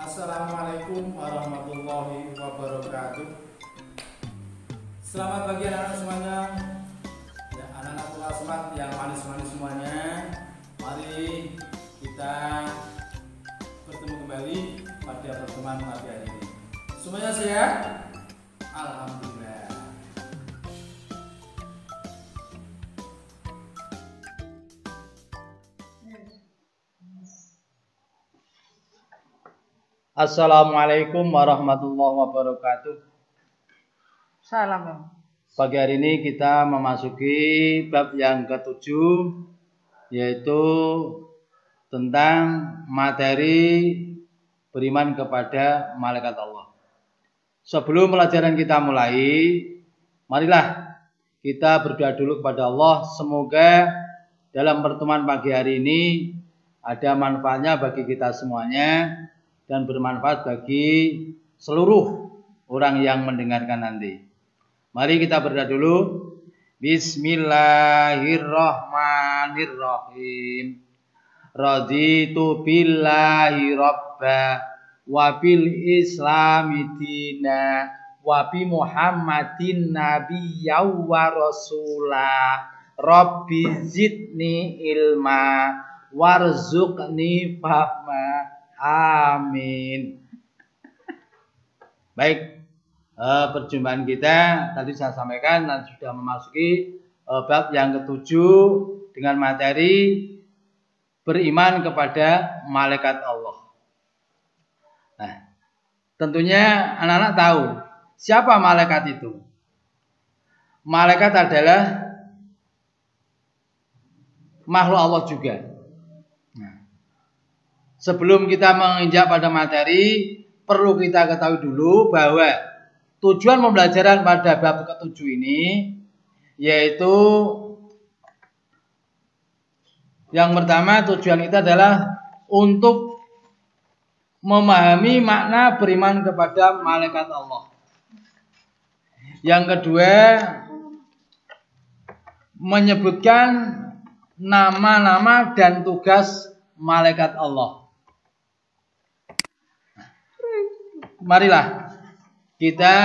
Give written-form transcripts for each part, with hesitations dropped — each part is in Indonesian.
Assalamualaikum warahmatullahi wabarakatuh. Selamat pagi anak-anak semuanya. Ya, anak-anak kelas 4 yang manis-manis semuanya. Mari kita bertemu kembali pada pertemuan pagi hari ini. Semuanya sehat? Alhamdulillah. Assalamualaikum warahmatullahi wabarakatuh. Salam. Pagi hari ini kita memasuki bab yang ke-7, yaitu tentang materi beriman kepada malaikat Allah. Sebelum pelajaran kita mulai, marilah kita berdoa dulu kepada Allah. Semoga dalam pertemuan pagi hari ini ada manfaatnya bagi kita semuanya dan bermanfaat bagi seluruh orang yang mendengarkan nanti. Mari kita berdoa dulu. Bismillahirrahmanirrahim. Raditu billahi rabba wa bil islami dina wa bi Muhammadin nabiyya wa rasula. Rabbi zidni ilma warzuqni fahma. Amin. Baik, perjumpaan kita tadi saya sampaikan dan sudah memasuki bab yang ke-7 dengan materi beriman kepada malaikat Allah. Nah, tentunya anak-anak tahu siapa malaikat itu. Malaikat adalah makhluk Allah juga. Sebelum kita menginjak pada materi, perlu kita ketahui dulu bahwa tujuan pembelajaran pada bab ke-7 ini yaitu yang pertama, tujuan kita adalah untuk memahami makna beriman kepada malaikat Allah. Yang kedua, menyebutkan nama-nama dan tugas malaikat Allah. Marilah kita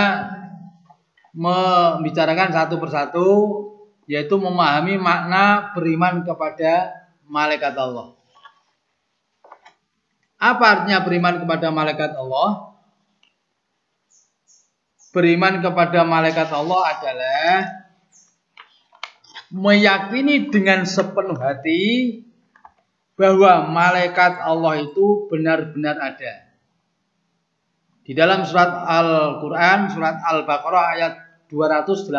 membicarakan satu persatu, yaitu memahami makna beriman kepada malaikat Allah. Apa artinya beriman kepada malaikat Allah? Beriman kepada malaikat Allah adalah meyakini dengan sepenuh hati bahwa malaikat Allah itu benar-benar ada. Di dalam surat Al-Quran, surat Al-Baqarah ayat 285,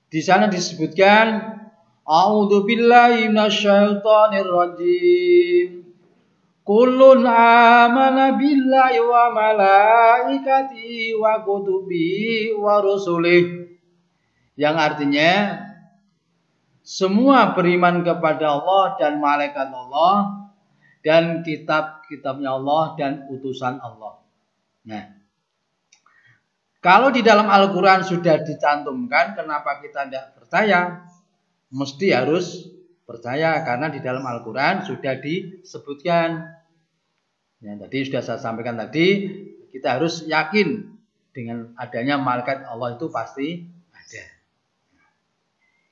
di sana disebutkan, A'udzu billahi minasyaitonir rajim. Kullun amana billahi wa malaikatihi wa kutubihi wa rusulih. Yang artinya, semua beriman kepada Allah dan malaikat Allah dan kitab-kitabnya Allah dan utusan Allah. Nah, kalau di dalam Al-Quran sudah dicantumkan, kenapa kita tidak percaya? Mesti harus percaya karena di dalam Al-Quran sudah disebutkan. Ya, tadi sudah saya sampaikan tadi, kita harus yakin dengan adanya malaikat Allah itu pasti ada.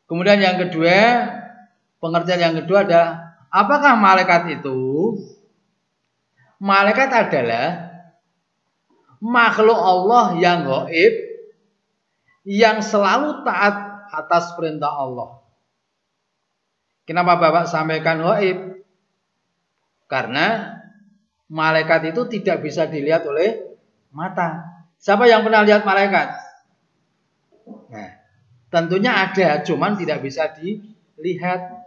Kemudian yang kedua, pengertian yang kedua adalah apakah malaikat itu? Malaikat adalah makhluk Allah yang gaib, yang selalu taat atas perintah Allah. Kenapa Bapak sampaikan gaib? Karena malaikat itu tidak bisa dilihat oleh mata. Siapa yang pernah lihat malaikat? Nah, tentunya ada, cuman tidak bisa dilihat.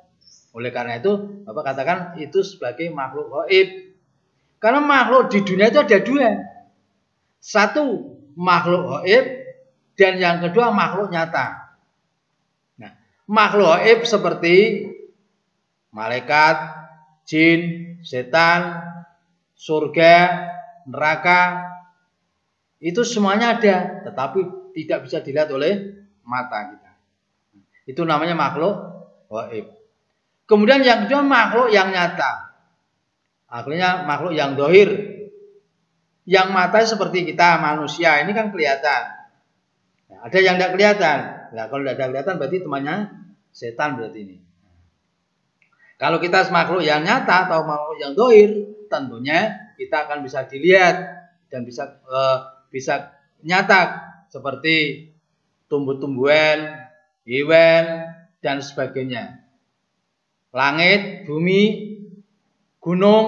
Oleh karena itu, Bapak katakan itu sebagai makhluk gaib. Karena makhluk di dunia itu ada dua. Satu, makhluk gaib, dan yang kedua makhluk nyata. Nah, makhluk gaib seperti malaikat, jin, setan, surga, neraka, itu semuanya ada, tetapi tidak bisa dilihat oleh mata kita. Itu namanya makhluk gaib. Kemudian yang kedua makhluk yang nyata. Artinya makhluk yang dohir. Yang mata seperti kita manusia ini kan kelihatan. Nah, ada yang tidak kelihatan. Nah, kalau tidak kelihatan berarti temannya setan berarti ini. Kalau kita makhluk yang nyata atau makhluk yang dohir, tentunya kita akan bisa dilihat dan bisa nyata seperti tumbuh-tumbuhan, hewan dan sebagainya. Langit, bumi, gunung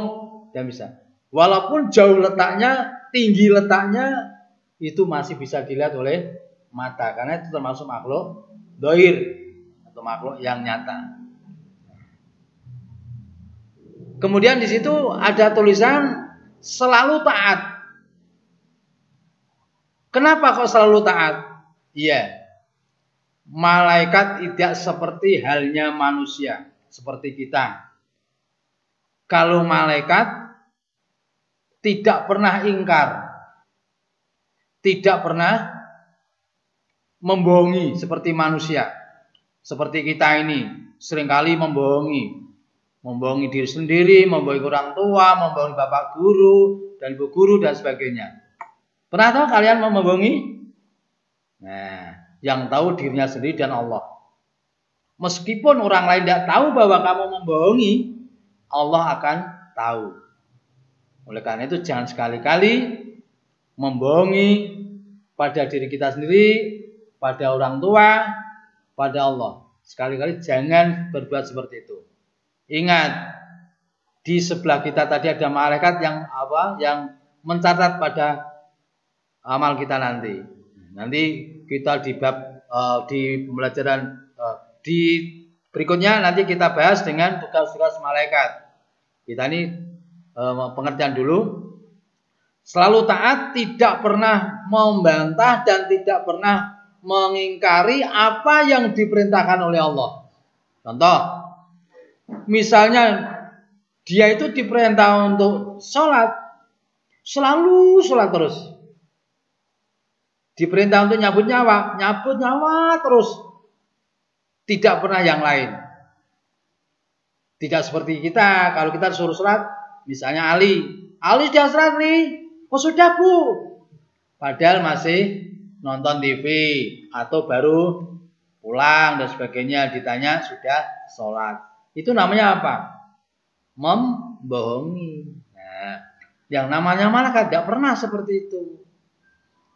dan bisa. Walaupun jauh letaknya, tinggi letaknya, itu masih bisa dilihat oleh mata karena itu termasuk makhluk dohir atau makhluk yang nyata. Kemudian di situ ada tulisan selalu taat. Kenapa kok selalu taat? Iya. Malaikat tidak seperti halnya manusia, seperti kita. Kalau malaikat tidak pernah ingkar, tidak pernah membohongi seperti manusia. Seperti kita ini seringkali membohongi diri sendiri, membohongi orang tua, membohongi bapak guru dan ibu guru dan sebagainya. Pernah tahu kalian membohongi? Nah, yang tahu dirinya sendiri dan Allah. Meskipun orang lain tidak tahu bahwa kamu membohongi, Allah akan tahu. Oleh karena itu jangan sekali-kali membohongi pada diri kita sendiri, pada orang tua, pada Allah. Sekali-kali jangan berbuat seperti itu. Ingat, di sebelah kita tadi ada malaikat yang mencatat pada amal kita nanti. Nanti kita di bab di pembelajaran di berikutnya nanti kita bahas dengan tugas-tugas malaikat. Kita ini pengertian dulu. Selalu taat, tidak pernah membantah dan tidak pernah mengingkari apa yang diperintahkan oleh Allah. Contoh, misalnya dia itu diperintah untuk sholat, selalu sholat terus. Diperintah untuk nyabut nyawa terus. Tidak pernah yang lain. Tidak seperti kita, kalau kita disuruh sholat, misalnya Ali sudah sholat nih, oh sudah Bu. Padahal masih nonton TV atau baru pulang dan sebagainya, ditanya sudah sholat. Itu namanya apa? Membohongi. Nah, yang namanya malaikat tidak pernah seperti itu.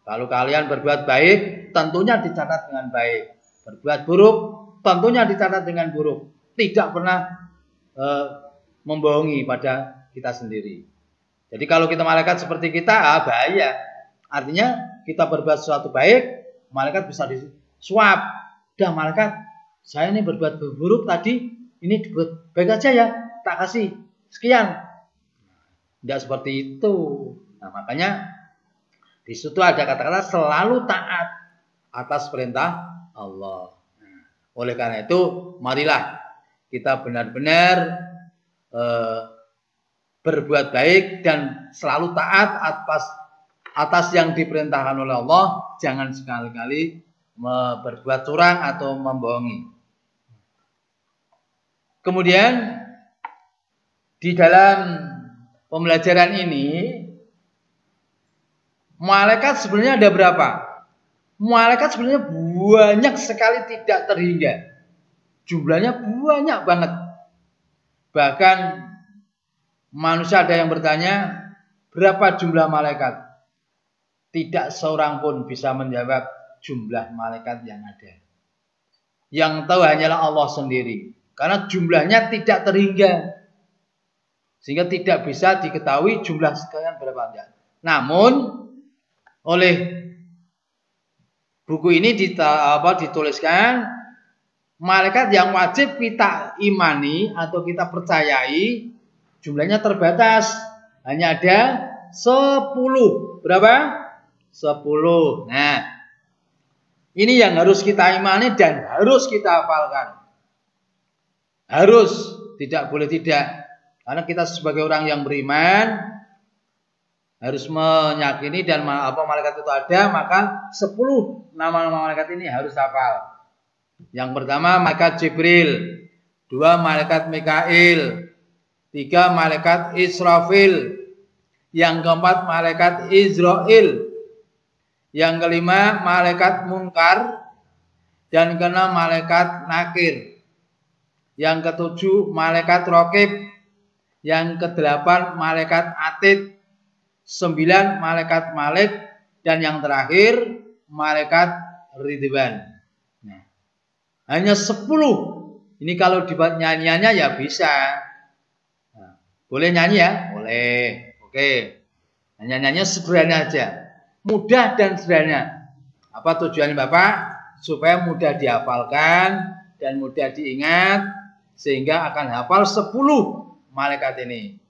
Kalau kalian berbuat baik, tentunya dicatat dengan baik. Berbuat buruk, tentunya dicatat dengan buruk. Tidak pernah membohongi pada kita sendiri. Jadi kalau kita malaikat seperti kita, bahaya. Artinya kita berbuat sesuatu baik, malaikat bisa disuap. Dah malaikat, saya ini berbuat buruk tadi, ini dibuat baik aja ya, tak kasih sekian. Tidak seperti itu. Nah, makanya di situ ada kata-kata selalu taat atas perintah Allah. Oleh karena itu, marilah kita benar-benar berbuat baik dan selalu taat atas yang diperintahkan oleh Allah. Jangan sekali-kali berbuat curang atau membohongi. Kemudian di dalam pembelajaran ini, malaikat sebenarnya ada berapa? Malaikat sebenarnya banyak sekali, tidak terhingga. Jumlahnya banyak banget. Bahkan manusia ada yang bertanya, berapa jumlah malaikat? Tidak seorang pun bisa menjawab jumlah malaikat yang ada. Yang tahu hanyalah Allah sendiri. Karena jumlahnya tidak terhingga. Sehingga tidak bisa diketahui jumlah sekalian berapa. Namun oleh buku ini dituliskan, malaikat yang wajib kita imani atau kita percayai jumlahnya terbatas, hanya ada 10. Berapa? 10. Nah, ini yang harus kita imani dan harus kita hafalkan. Harus, tidak boleh tidak. Karena kita sebagai orang yang beriman harus meyakini dan malaikat itu ada, maka 10 nama-nama malaikat ini harus hafal. Yang pertama malaikat Jibril, 2 malaikat Mikail, 3 malaikat Israfil, yang keempat malaikat Izrail, yang kelima malaikat Munkar, dan keenam malaikat Nakir, yang ketujuh malaikat Raqib, yang kedelapan malaikat Atid, 9 malaikat Malik, dan yang terakhir malaikat Ridwan. Nah, hanya 10. Ini kalau dibuat nyanyiannya ya bisa. Nah, boleh nyanyi ya? Boleh. Oke. Nyanyiannya sederhana aja. Mudah dan sederhana. Apa tujuannya Bapak? Supaya mudah dihafalkan dan mudah diingat, sehingga akan hafal 10 malaikat ini.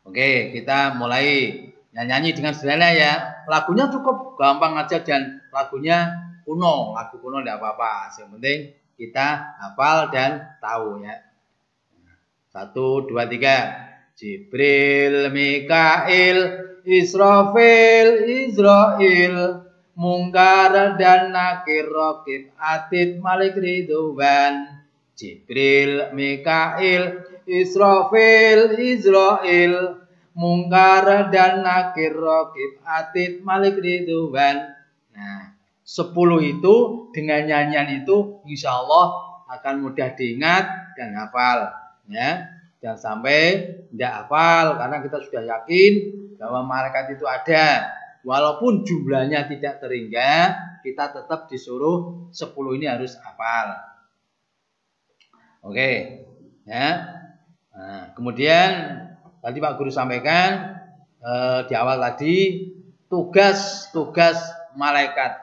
Oke, kita mulai nyanyi dengan sederhana ya. Lagunya cukup gampang aja dan lagunya kuno. Lagu kuno tidak apa-apa. Yang penting kita hafal dan tahu ya. 1, 2, 3. Jibril, Mikail, Israfil, Izrail, Munkar dan Nakir, Raqib, Atid, Malik, Ridwan. Jibril, Mikail, Israfil, Izrail, Munkar dan Nakir, Raqib, Atid, Malik, Ridwan. Nah, 10 itu dengan nyanyian itu insya Allah akan mudah diingat dan hafal ya. Jangan sampai tidak hafal, karena kita sudah yakin bahwa malaikat itu ada. Walaupun jumlahnya tidak terhingga, kita tetap disuruh 10 ini harus hafal. Oke, ya. Nah, kemudian tadi Pak Guru sampaikan di awal tadi tugas-tugas malaikat.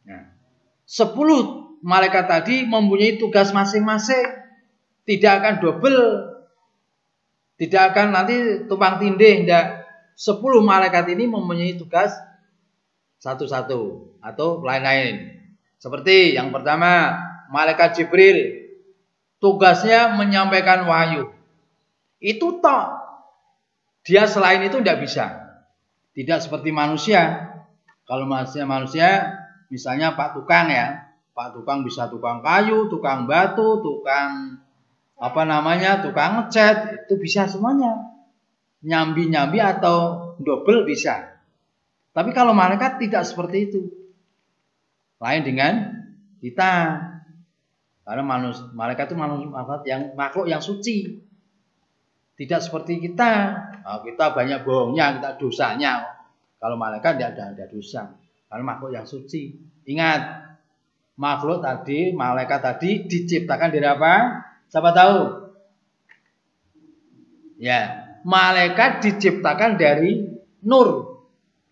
Nah, 10 malaikat tadi mempunyai tugas masing-masing, tidak akan double. Tidak akan nanti tumpang tindih, tidak. 10 malaikat ini mempunyai tugas satu-satu atau lain-lain. Seperti yang pertama, malaikat Jibril. Tugasnya menyampaikan wahyu. Itu tok. Dia selain itu tidak bisa. Tidak seperti manusia. Kalau manusia misalnya Pak Tukang ya. Pak Tukang bisa tukang kayu, tukang batu, tukang tukang ngecat, itu bisa semuanya. Nyambi-nyambi atau double bisa. Tapi kalau malaikat tidak seperti itu. Lain dengan kita. Karena malaikat itu makhluk yang suci. Tidak seperti kita. Nah, kita banyak bohongnya, kita dosanya. Kalau malaikat tidak ada dosa. Karena makhluk yang suci. Ingat, malaikat tadi diciptakan dari apa? Siapa tahu? Ya, malaikat diciptakan dari nur,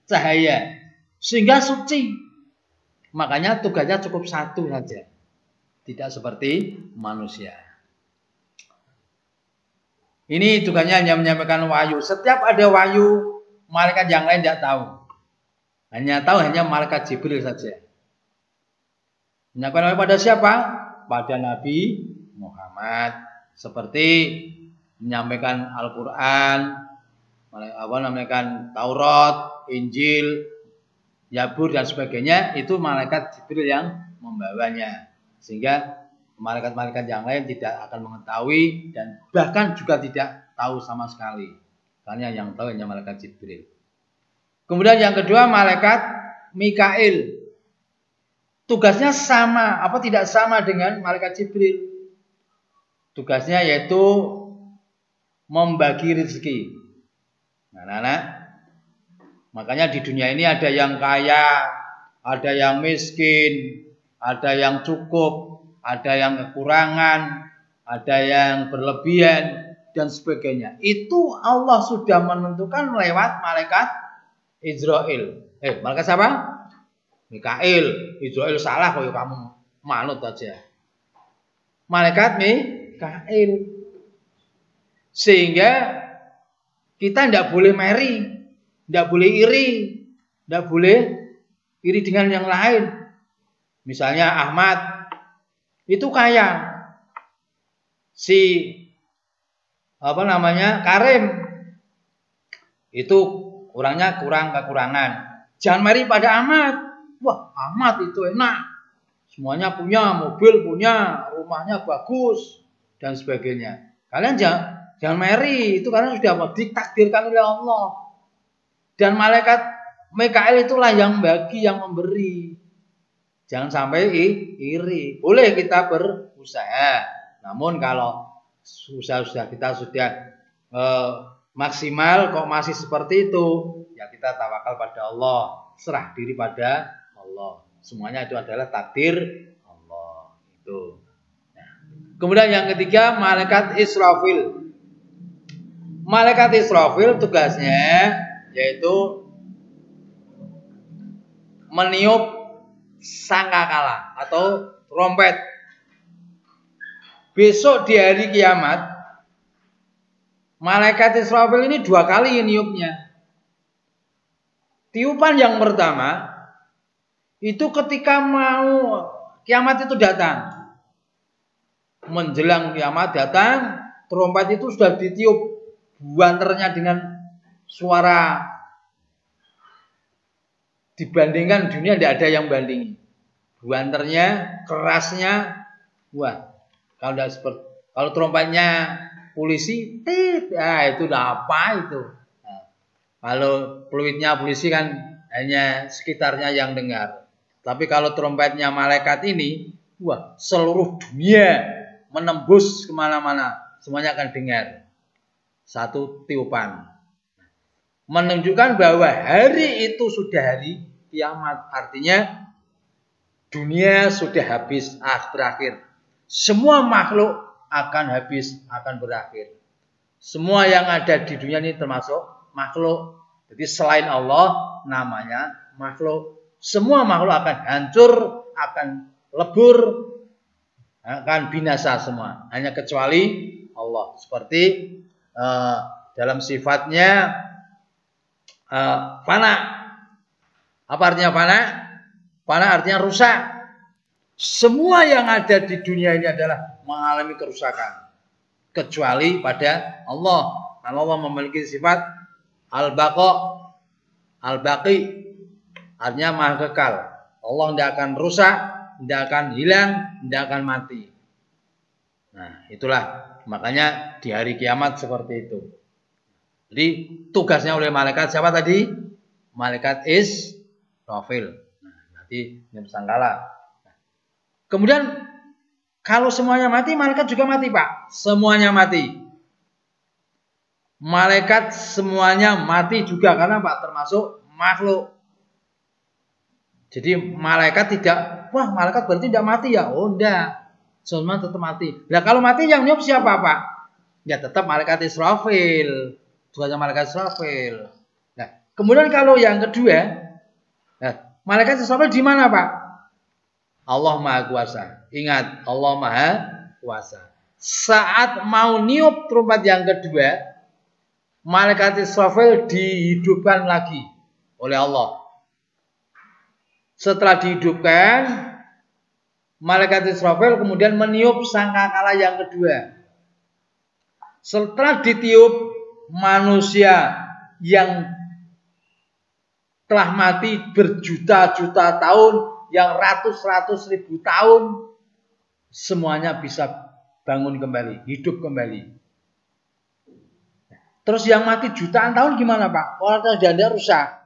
cahaya, sehingga suci. Makanya tugasnya cukup satu saja. Tidak seperti manusia. Ini tugasnya hanya menyampaikan wahyu. Setiap ada wahyu, malaikat yang lain tidak tahu. Hanya malaikat Jibril saja. Menyampaikan pada siapa? Pada Nabi Muhammad, seperti menyampaikan Al-Quran, menyampaikan Taurat, Injil, Zabur dan sebagainya, itu malaikat Jibril yang membawanya, sehingga malaikat-malaikat yang lain tidak akan mengetahui dan bahkan juga tidak tahu sama sekali, karena yang tahu hanya malaikat Jibril. Kemudian yang kedua, malaikat Mikail. Tugasnya sama, tidak sama dengan malaikat Jibril. Tugasnya yaitu membagi rezeki. Nah, makanya di dunia ini ada yang kaya, ada yang miskin, ada yang cukup, ada yang kekurangan, ada yang berlebihan, dan sebagainya. Itu Allah sudah menentukan lewat malaikat Izrail. Malaikat siapa? Mikail. Izrail salah kalau kamu manut aja. Malaikat Mikail. Sehingga kita tidak boleh meri, tidak boleh iri, tidak boleh iri dengan yang lain. Misalnya Ahmad itu kaya, si Karim itu orangnya kekurangan. Jangan meri pada Ahmad. Wah, Ahmad itu enak, semuanya punya, mobil punya, rumahnya bagus dan sebagainya. Kalian Jangan meri, itu karena sudah ditakdirkan oleh Allah. Dan malaikat Mikail itulah yang bagi, yang memberi. Jangan sampai iri. Boleh kita berusaha. Namun kalau kita sudah maksimal kok masih seperti itu, ya kita tawakal pada Allah, serah diri pada Allah. Semuanya itu adalah takdir Allah. Itu. Nah. Kemudian yang ketiga, malaikat Israfil. Malaikat Israfil tugasnya yaitu meniup sangkakala atau trompet. Besok di hari kiamat, malaikat Israfil ini 2 kali niupnya. Tiupan yang pertama itu ketika mau kiamat itu datang. Menjelang kiamat datang, trompet itu sudah ditiup. Buanternya dengan suara dibandingkan dunia tidak ada yang bandingi. Buanternya, kerasnya, wah. Kalau trompetnya polisi, tit, itu udah apa itu. Nah, kalau peluitnya polisi kan hanya sekitarnya yang dengar. Tapi kalau trompetnya malaikat ini, wah, seluruh dunia menembus kemana-mana, semuanya akan dengar. Satu tiupan. Menunjukkan bahwa hari itu sudah hari kiamat. Artinya dunia sudah habis, berakhir. Semua makhluk akan habis, akan berakhir. Semua yang ada di dunia ini termasuk makhluk. Jadi selain Allah namanya makhluk. Semua makhluk akan hancur, akan lebur, akan binasa semua. Hanya kecuali Allah. Seperti dalam sifatnya fana. Apa artinya fana? Fana artinya rusak. Semua yang ada di dunia ini adalah mengalami kerusakan. Kecuali pada Allah. Karena Allah memiliki sifat al-baqa, al-baqi. Artinya maha kekal. Allah tidak akan rusak, tidak akan hilang, tidak akan mati. Nah, itulah. Makanya di hari kiamat seperti itu. Jadi tugasnya oleh malaikat siapa tadi? Malaikat Israfil. Nah, nanti niup sangkala. Kemudian kalau semuanya mati, malaikat juga mati, Pak. Semuanya mati. Malaikat semuanya mati juga karena Pak termasuk makhluk. Jadi malaikat tidak, wah malaikat berarti tidak mati ya? Oh enggak. Semua tetap mati. Nah kalau mati yang niup siapa Pak? Ya tetap malaikat Israfil. Tugasnya malaikat Israfil. Nah kemudian kalau yang kedua, nah, malaikat Israfil di mana Pak? Allah Maha Kuasa. Ingat, Allah Maha Kuasa. Saat mau niup trompet yang kedua, malaikat Israfil dihidupkan lagi oleh Allah. Setelah dihidupkan, malaikat Israfil kemudian meniup sangkakala yang kedua. Setelah ditiup, manusia yang telah mati berjuta-juta tahun, yang ratus-ratus ribu tahun, semuanya bisa bangun kembali, hidup kembali. Terus yang mati jutaan tahun gimana Pak? Orang janda rusak.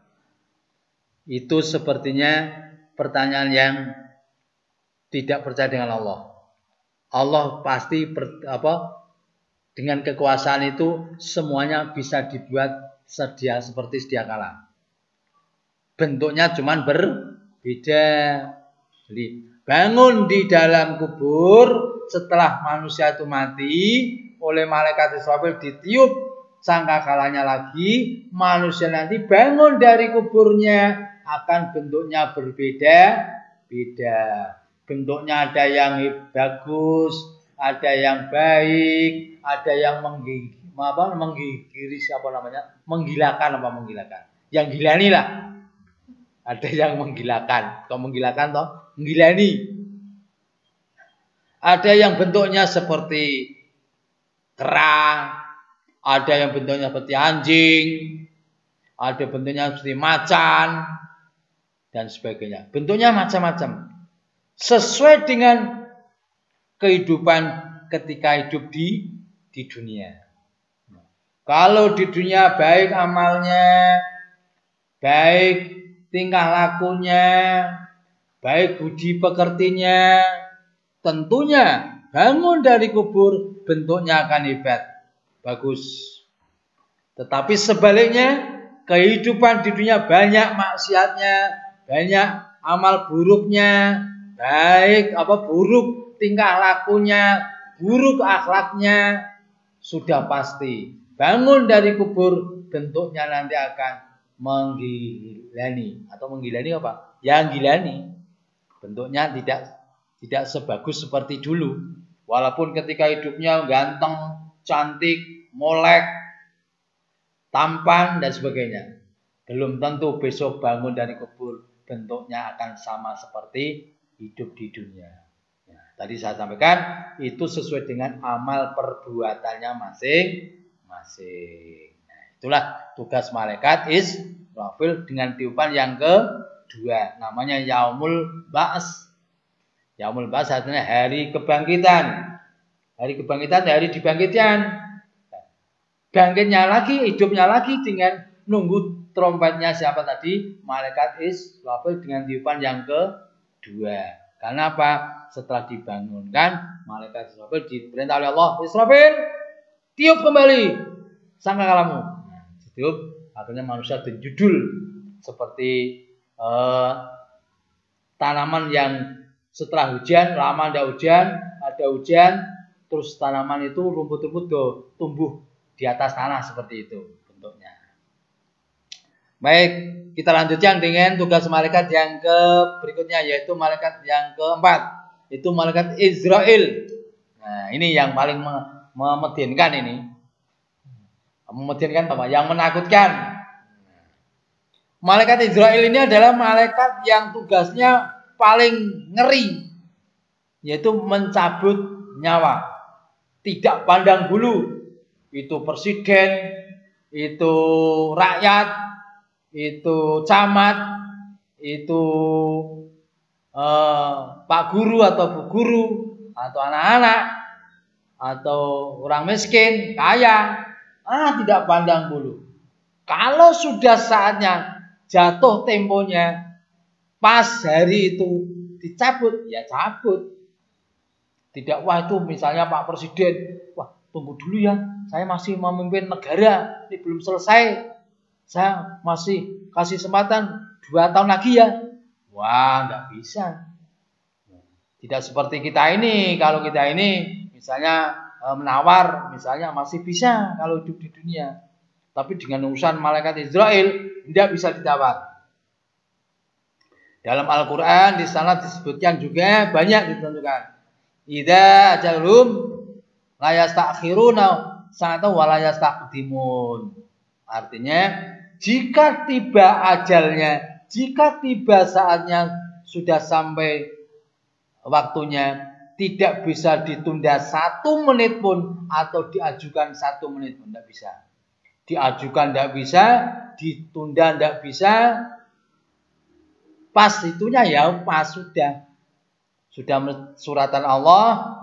Itu sepertinya pertanyaan yang tidak percaya dengan Allah. Allah pasti dengan kekuasaan itu semuanya bisa dibuat seperti sedia kala. Bentuknya cuman berbeda. Jadi bangun di dalam kubur setelah manusia itu mati oleh malaikat Israfil ditiup sangkakalanya lagi, manusia nanti bangun dari kuburnya akan bentuknya berbeda-beda. Bentuknya ada yang bagus, ada yang baik, ada yang menggilakan. Yang gilani lah. Ada yang menggilakan. Kalau menggilakan toh menggilani. Ada yang bentuknya seperti kera, ada yang bentuknya seperti anjing, ada bentuknya seperti macan, dan sebagainya. Bentuknya macam-macam. Sesuai dengan kehidupan ketika hidup di dunia. Kalau di dunia baik amalnya, baik tingkah lakunya, baik budi pekertinya, tentunya bangun dari kubur bentuknya akan hebat, bagus. Tetapi sebaliknya, kehidupan di dunia banyak maksiatnya, banyak amal buruknya, baik buruk tingkah lakunya, buruk akhlaknya, sudah pasti bangun dari kubur bentuknya nanti akan menggilani. Atau menggilani apa? Yang gilani. Bentuknya tidak sebagus seperti dulu. Walaupun ketika hidupnya ganteng, cantik, molek, tampan dan sebagainya, belum tentu besok bangun dari kubur bentuknya akan sama seperti hidup di dunia. Nah, tadi saya sampaikan itu sesuai dengan amal perbuatannya masing-masing. Nah, itulah tugas malaikat Israfil dengan tiupan yang kedua, namanya Yaumul Ba'ats. Yaumul Ba'ats artinya hari kebangkitan. Hari kebangkitan, hari dibangkitkan. Bangkitnya lagi, hidupnya lagi dengan nunggu trompetnya siapa tadi? Malaikat Israfil dengan tiupan yang kedua. Karena apa? Setelah dibangunkan, malaikat Israfil diperintah oleh Allah, Israfil, tiup kembali sangkakalamu. Nah, ditiup, akhirnya manusia terjudul seperti tanaman yang setelah hujan, lama tidak hujan, ada hujan, terus tanaman itu rumput-rumput tumbuh di atas tanah seperti itu bentuknya. Baik, kita lanjutkan dengan tugas malaikat yang berikutnya, yaitu malaikat yang keempat, itu malaikat Israel. Nah, ini yang paling memedinkan ini. Memedinkan apa? Yang menakutkan. Malaikat Israel ini adalah malaikat yang tugasnya paling ngeri, yaitu mencabut nyawa. Tidak pandang bulu, itu presiden, itu rakyat, itu camat, itu pak guru atau bu guru, atau anak-anak, atau orang miskin, kaya, tidak pandang bulu. Kalau sudah saatnya jatuh temponya, pas hari itu dicabut, ya cabut. Tidak, wah itu misalnya Pak Presiden, wah tunggu dulu ya, saya masih memimpin negara, ini belum selesai, saya masih kasih kesempatan 2 tahun lagi ya. Wah, nggak bisa. Tidak seperti kita ini, kalau kita ini misalnya menawar, misalnya masih bisa kalau hidup di dunia. Tapi dengan urusan malaikat Israel, tidak bisa ditawar. Dalam Al-Quran di sana disebutkan juga banyak ditentukan. Idza ajalhum la yastakhiruna sa'atan wa la yastaqdimun. Artinya, jika tiba ajalnya, jika tiba saatnya sudah sampai waktunya, tidak bisa ditunda 1 menit pun atau diajukan 1 menit pun tidak bisa. Diajukan tidak bisa, ditunda tidak bisa. Pas itunya ya pas sudah suratan Allah,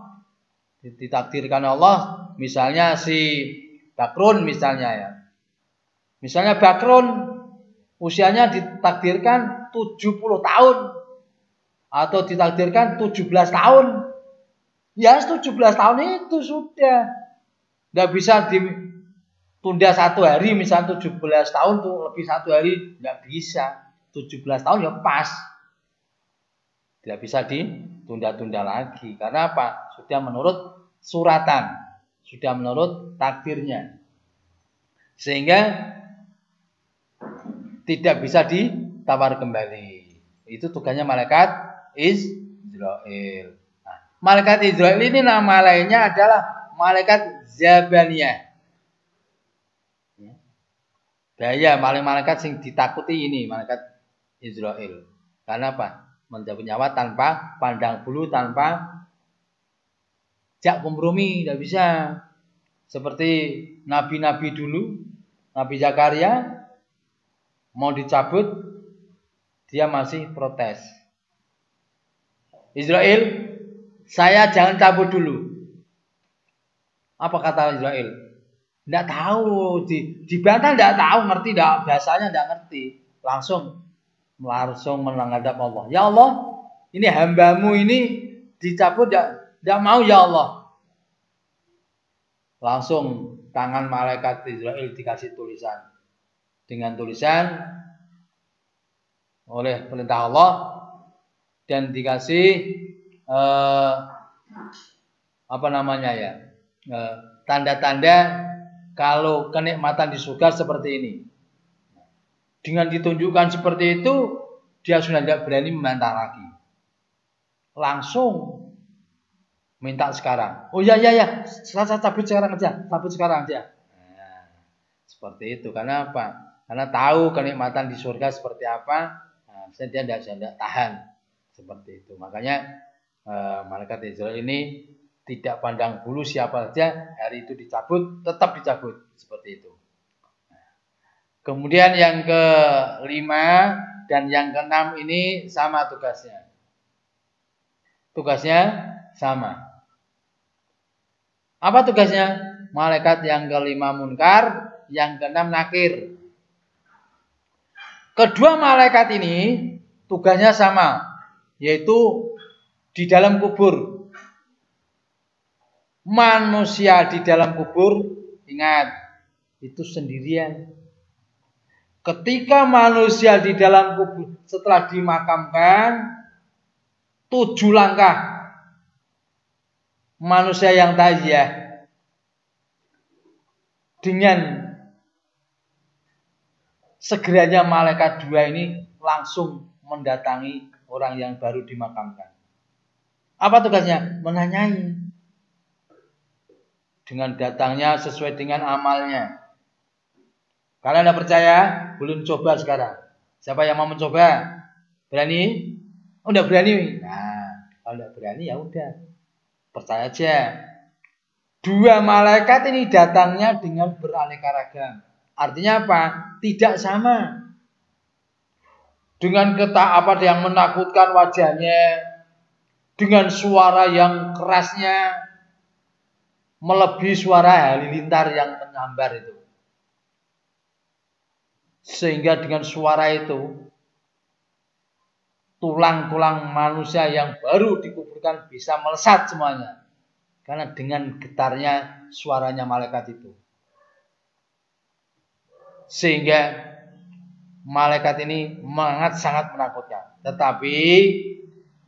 ditakdirkan Allah. Misalnya si Bakrun misalnya ya. Misalnya Bakrun usianya ditakdirkan 70 tahun atau ditakdirkan 17 tahun. Ya 17 tahun itu sudah. Tidak bisa ditunda 1 hari, misalnya 17 tahun tuh lebih 1 hari, tidak bisa. 17 tahun ya pas. Tidak bisa ditunda-tunda lagi. Karena apa? Sudah menurut suratan. Sudah menurut takdirnya. Sehingga tidak bisa ditawar kembali. Itu tugasnya malaikat Israel. Nah, malaikat Israel ini nama lainnya adalah malaikat Zabaniyah. Daya malaikat yang ditakuti ini malaikat Israel. Karena apa? Mencabut nyawa tanpa pandang bulu, tanpa jak kompromi, tidak bisa. Seperti nabi-nabi dulu, Nabi Zakaria mau dicabut, dia masih protes. Israel, saya jangan cabut dulu. Apa kata Israel? Tidak tahu, dibantah tidak tahu, ngerti tidak, bahasanya tidak ngerti. Langsung menghadap Allah. Ya Allah, ini hambamu ini dicabut, tidak mau ya Allah. Langsung tangan malaikat Israel dikasih tulisan. Dengan tulisan oleh perintah Allah dan dikasih tanda-tanda kalau kenikmatan di surga seperti ini. Dengan ditunjukkan seperti itu, dia sudah tidak berani membantah lagi. Langsung minta sekarang. Oh ya, saya cabut sekarang aja, Nah, seperti itu. Karena apa? Karena tahu kenikmatan di surga seperti apa. Nah, dia tidak tahan seperti itu. Makanya malaikat Israel ini tidak pandang bulu siapa saja, hari itu dicabut, tetap dicabut seperti itu. Kemudian yang kelima dan yang keenam ini sama tugasnya. Tugasnya sama. Apa tugasnya? Malaikat yang kelima munkar, yang keenam nakir. Kedua malaikat ini tugasnya sama, yaitu di dalam kubur. Manusia di dalam kubur, ingat, itu sendirian. Ketika manusia di dalam kubur setelah dimakamkan, 7 langkah manusia yang tahiyah dengan segeranya malaikat 2 ini langsung mendatangi orang yang baru dimakamkan. Apa tugasnya? Menanyai. Dengan datangnya sesuai dengan amalnya. Kalian tidak percaya? Belum coba sekarang. Siapa yang mau mencoba? Berani? Oh, tidak berani. Nah, kalau tidak berani ya udah. Percaya aja. 2 malaikat ini datangnya dengan beraneka ragam. Artinya apa? Tidak sama. Dengan yang menakutkan wajahnya, dengan suara yang kerasnya, melebihi suara halilintar yang menyambar itu. Sehingga dengan suara itu, tulang-tulang manusia yang baru dikuburkan bisa melesat semuanya. Karena dengan getarnya suaranya malaikat itu. Sehingga malaikat ini sangat menakutkan. Tetapi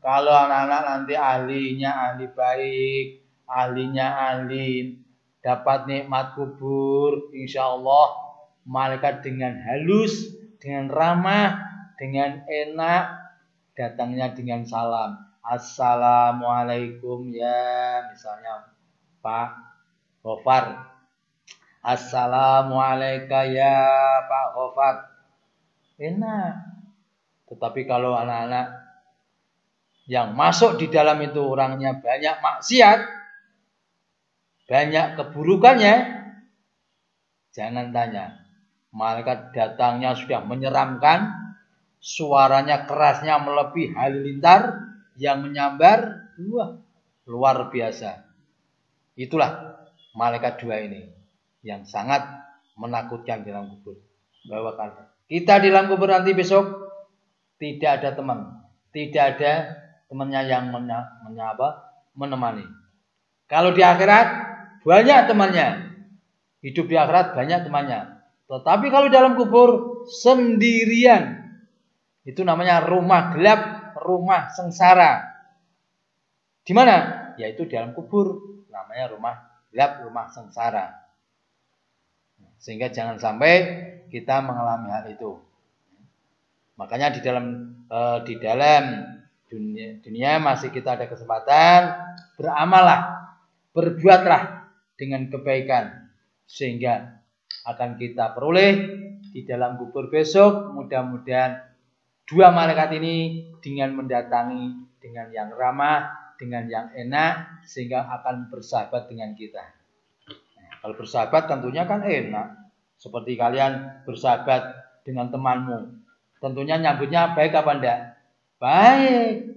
kalau anak-anak nanti ahlinya ahli baik, ahlinya ahli dapat nikmat kubur, insya Allah malaikat dengan halus, dengan ramah, dengan enak, datangnya dengan salam. Assalamualaikum ya, misalnya Pak Gofar. Assalamualaikum ya Pak Gofar. Enak. Tetapi kalau anak-anak yang masuk di dalam itu orangnya banyak maksiat, banyak keburukannya, jangan tanya. Malaikat datangnya sudah menyeramkan, suaranya kerasnya melebihi halilintar yang menyambar, luar biasa. Itulah malaikat 2 ini yang sangat menakutkan di dalam kubur. Bahwa kita di dalam kubur nanti besok tidak ada teman, tidak ada temannya yang menemani. Kalau di akhirat banyak temannya, hidup di akhirat banyak temannya. Tetapi kalau dalam kubur sendirian, itu namanya rumah gelap, rumah sengsara. Di mana? Yaitu dalam kubur, namanya rumah gelap, rumah sengsara. Sehingga jangan sampai kita mengalami hal itu. Makanya di dalam dunia masih kita ada kesempatan, beramallah, berbuatlah dengan kebaikan, sehingga akan kita peroleh di dalam kubur besok. Mudah-mudahan 2 malaikat ini dengan mendatangi dengan yang ramah, dengan yang enak, sehingga akan bersahabat dengan kita. Kalau bersahabat tentunya kan enak. Seperti kalian bersahabat dengan temanmu, tentunya nyambutnya baik apa enggak? Baik.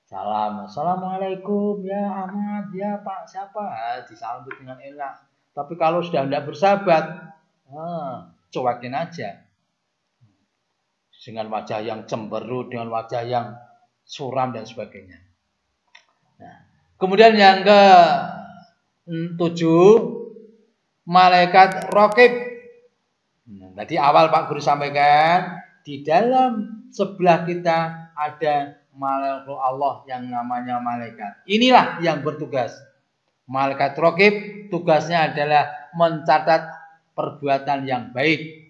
Assalamualaikum ya Ahmad, ya Pak siapa? Disambut dengan enak. Tapi kalau sudah tidak bersahabat, cuekin aja. Dengan wajah yang cemberut, dengan wajah yang suram dan sebagainya. Nah, kemudian yang ke-7, malaikat raqib. Tadi awal Pak Guru sampaikan, di dalam sebelah kita ada malaikat Allah yang namanya malaikat. Inilah yang bertugas. Malaikat raqib tugasnya adalah mencatat perbuatan yang baik.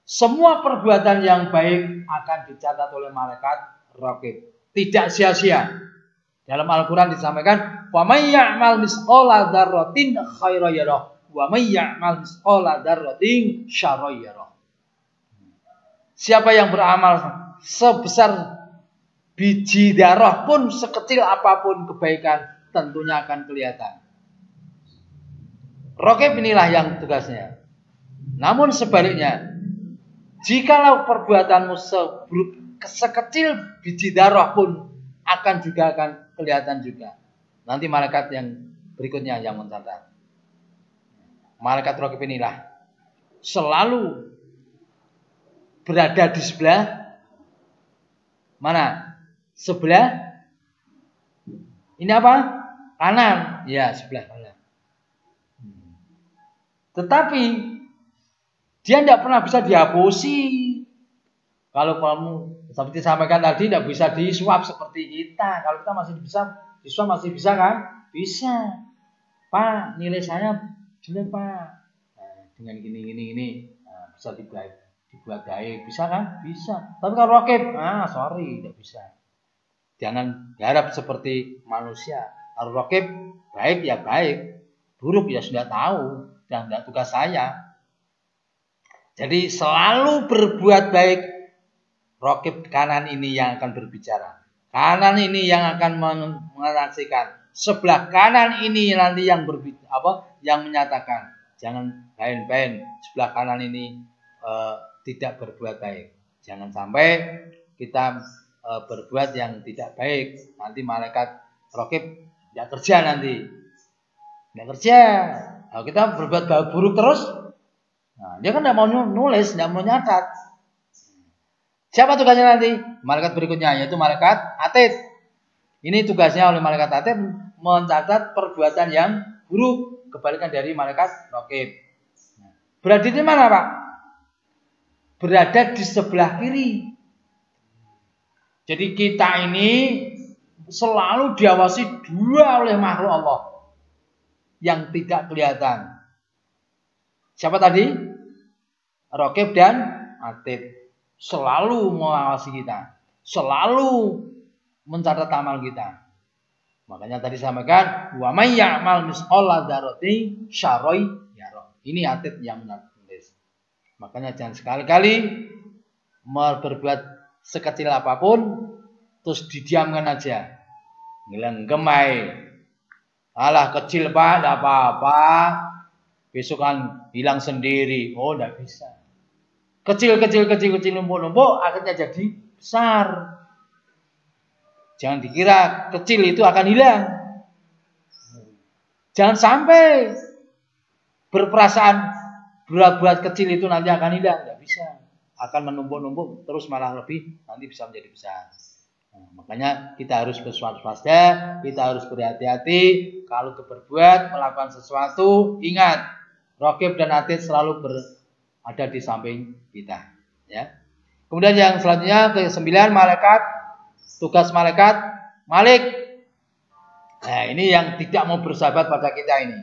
Semua perbuatan yang baik akan dicatat oleh malaikat raqib. Tidak sia-sia. Dalam Al-Quran disampaikan, wa may ya'mal misqala dzarratin khairan yarah, wa may ya'mal misqala dzarratin syarran yarah. Siapa yang beramal sebesar biji darah pun, sekecil apapun kebaikan, tentunya akan kelihatan. Raqib inilah yang tugasnya. Namun sebaliknya, jikalau perbuatanmu sekecil biji darah pun akan kelihatan juga. Nanti malaikat yang berikutnya yang mencatat. Malaikat raqib inilah selalu berada di sebelah mana? Sebelah ini apa? Kanan. Ya, sebelah kanan. Tetapi dia tidak pernah bisa dihapusi. Kalau kamu seperti sampaikan tadi, tidak bisa disuap seperti kita. Kalau kita masih bisa disuap, masih bisa kan? Bisa. Pak, nilai saya jelek Pak. Nah, dengan gini. Nah, bisa dibuat baik. Bisa kan? Bisa. Tapi kalau raqib, sorry, tidak bisa. Jangan harap seperti manusia. Kalau raqib, baik ya baik. Buruk ya sudah tahu. Dan tidak tugas saya. Jadi selalu berbuat baik. Raqib kanan ini yang akan berbicara. Kanan ini yang akan menyaksikan. Sebelah kanan ini nanti yang yang menyatakan. Jangan lain-lain. Sebelah kanan ini tidak berbuat baik. Jangan sampai kita berbuat yang tidak baik. Nanti malaikat raqib tidak kerja nanti. Tidak kerja. Kalau kita berbuat buruk terus, nah, dia kan tidak mau nulis, tidak mau nyatat. Siapa tugasnya nanti? Malaikat berikutnya, yaitu malaikat atid. Ini tugasnya oleh malaikat atid mencatat perbuatan yang buruk, kebalikan dari malaikat raqib. Berada di mana, Pak? Berada di sebelah kiri. Jadi kita ini selalu diawasi dua oleh makhluk Allah yang tidak kelihatan. Siapa tadi? Raqib dan atid. Selalu mengawasi kita. Selalu mencatat amal kita. Makanya tadi sampaikan, wa may ya'mal misqala dzarratin syarran yarah. Ini atid yang menulis. Makanya jangan sekali-kali berbuat sekecil apapun terus didiamkan aja. Ngelenggemai. Alah kecil Pak, tidak apa-apa. Besok kan hilang sendiri. Oh, tidak bisa. Kecil, numpuk, akhirnya jadi besar. Jangan dikira kecil itu akan hilang. Jangan sampai berperasaan buat kecil itu nanti akan hilang. Tidak bisa. Akan menumpuk-numpuk, terus malah lebih, nanti bisa menjadi besar. Nah, makanya kita harus berwaspada, kita harus berhati-hati. Kalau berbuat, melakukan sesuatu, ingat, raqib dan atid selalu ada di samping kita. Ya. Kemudian yang selanjutnya ke-9, malaikat. Tugas malaikat Malik. Nah, ini yang tidak mau bersahabat pada kita ini.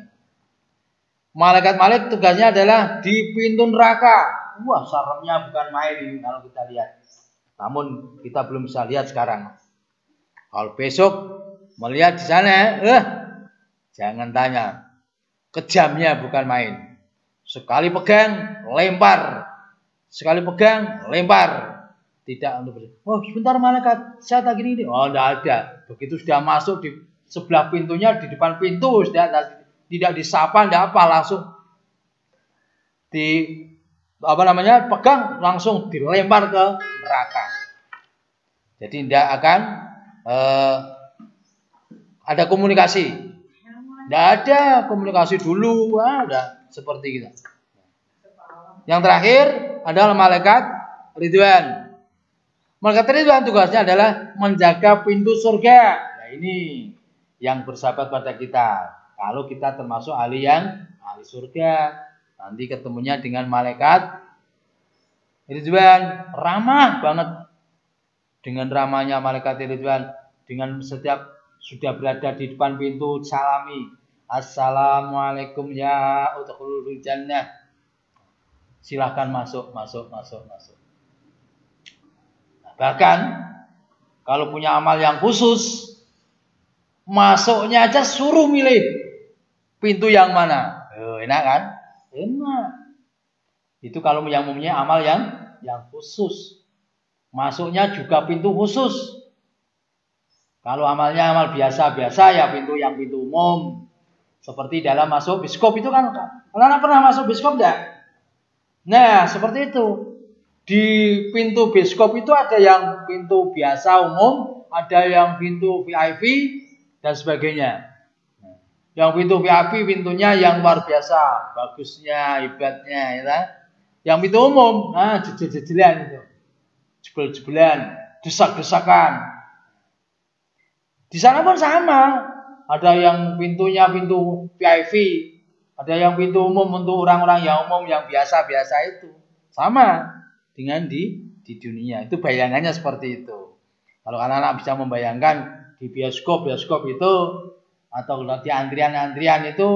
Malaikat Malik tugasnya adalah di pintu neraka. Wah, seremnya bukan main ini kalau kita lihat. Namun kita belum bisa lihat sekarang. Kalau besok melihat di sana, jangan tanya. Kejamnya bukan main. Sekali pegang, lempar. Sekali pegang, lempar. Tidak untuk sebentar malaikat, saya tak gini. Oh, tidak ada. Begitu sudah masuk di sebelah pintunya, di depan pintu, tidak disapa, tidak apa, langsung pegang, langsung dilempar ke neraka. Jadi tidak akan ada komunikasi. Tidak ada komunikasi dulu. seperti kita. Yang terakhir adalah malaikat Ridwan. Malaikat Ridwan tugasnya adalah menjaga pintu surga. Nah, ini yang bersahabat pada kita. Kalau kita termasuk ahli surga, nanti ketemunya dengan malaikat Ridwan, ramah banget. Dengan ramahnya malaikat Ridwan, dengan setiap sudah berada di depan pintu salami, assalamualaikum ya udkhulul jannah. Silakan masuk. Bahkan kalau punya amal yang khusus, masuknya aja suruh milih pintu yang mana. Enak kan? Enak. Itu kalau yang mempunyai amal yang khusus. Masuknya juga pintu khusus. Kalau amalnya amal biasa-biasa ya pintu umum. Seperti dalam masuk biskop itu kan. Kalian pernah masuk biskop enggak? Nah, seperti itu. Di pintu biskop itu ada yang pintu biasa umum, ada yang pintu VIP dan sebagainya. Yang pintu VIP pintunya yang luar biasa, bagusnya, hebatnya, ya. Yang pintu umum, jejel-jejelan itu. Jebel-jebelan, desak-desakan. Di sana pun sama. Ada yang pintunya pintu VIP, ada yang pintu umum untuk orang-orang yang umum yang biasa-biasa itu. Sama dengan di dunia. Itu bayangannya seperti itu. Kalau anak-anak bisa membayangkan di bioskop itu atau di antrian itu,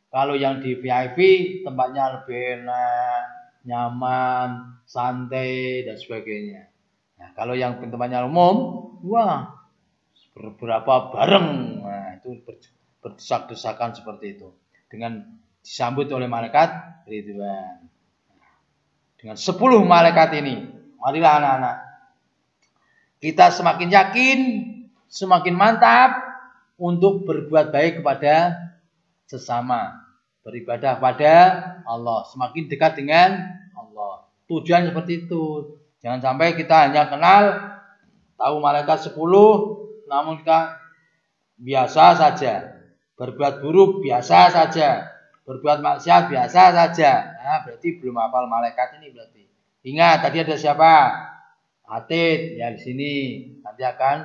kalau yang di VIP tempatnya lebih enak, nyaman, santai dan sebagainya. Nah, kalau yang tempatnya umum, wah, beberapa bareng, nah itu berdesak-desakan seperti itu. Dengan disambut oleh malaikat Ridwan. Dengan 10 malaikat ini, marilah anak-anak, kita semakin yakin, semakin mantap untuk berbuat baik kepada sesama, beribadah pada Allah, semakin dekat dengan Allah. Tujuan seperti itu. Jangan sampai kita hanya kenal, tahu malaikat 10, namun kita biasa saja. Berbuat buruk biasa saja. Berbuat maksiat biasa saja. Nah, berarti belum hafal malaikat ini berarti. Ingat tadi ada siapa? Atid ya di sini nanti akan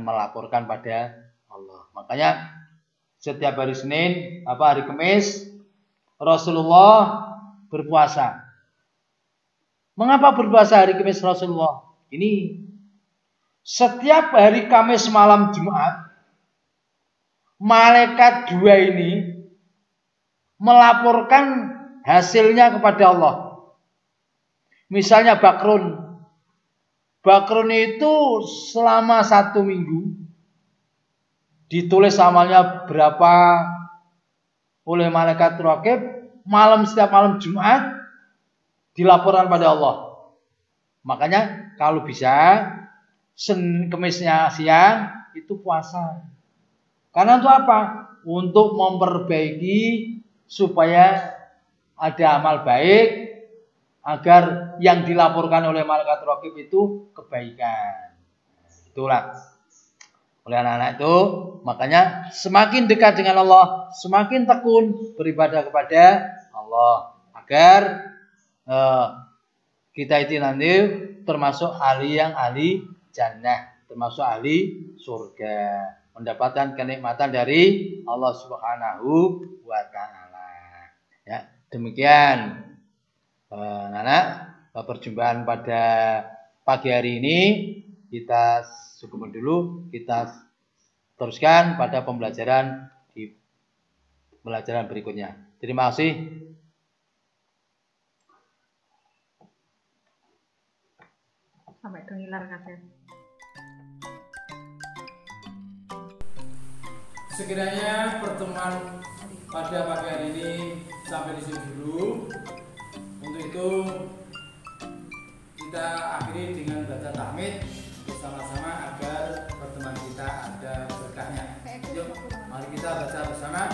melaporkan pada Allah. Makanya setiap hari Senin, hari Kamis Rasulullah berpuasa. Mengapa berpuasa hari Kamis Rasulullah? Ini setiap hari Kamis malam Jumat, malaikat 2 ini melaporkan hasilnya kepada Allah. Misalnya Bakrun itu selama 1 minggu ditulis amalnya berapa oleh malaikat Raqib, setiap malam Jumat dilaporkan pada Allah. Makanya kalau bisa Kemisnya siang itu puasa. Karena untuk apa? Untuk memperbaiki supaya ada amal baik, agar yang dilaporkan oleh malaikat Raqib itu kebaikan. Itulah. Oleh anak-anak itu, makanya semakin dekat dengan Allah, semakin tekun beribadah kepada Allah, agar kita itu nanti termasuk ahli jannah, termasuk ahli surga, mendapatkan kenikmatan dari Allah Subhanahu wa taala. Ya, demikian anak perjumpaan pada pagi hari ini. Kita cukup dulu, kita teruskan pada pembelajaran berikutnya. Terima kasih. Sampai dengilar kabeh. Sekiranya pertemuan pada pagi hari ini sampai di sini dulu. Untuk itu kita akhiri dengan baca tahmid bersama-sama agar pertemuan kita ada berkahnya. Yuk, mari kita baca bersama.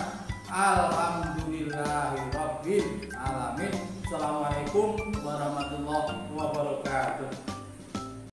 Alhamdulillahirabbil alamin. Assalamualaikum warahmatullahi wabarakatuh.